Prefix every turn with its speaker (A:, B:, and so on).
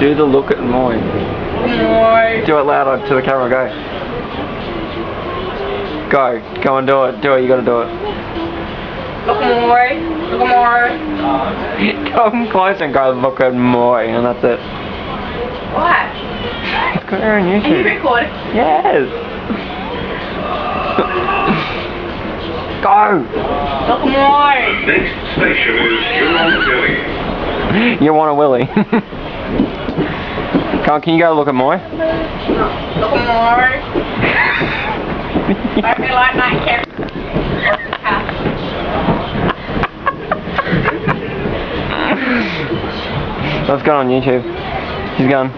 A: Do the look at Moy.
B: Moy.
A: Do it louder to the camera, go. Go and do it. Do it, you gotta do it.
B: Look at Moy. Look at Moy.
A: Come close and go look at Moy, and that's it.
B: What?
A: It's got her on
B: Are you
A: YouTube.
B: recording?
A: Yes. Go.
B: Look at Moy.
C: Next station is Huron Billy.
A: You want a willy? Can you go look at Moy?
B: Look at Moy. Don't be like that, Karen.
A: Let's go on YouTube. She's gone.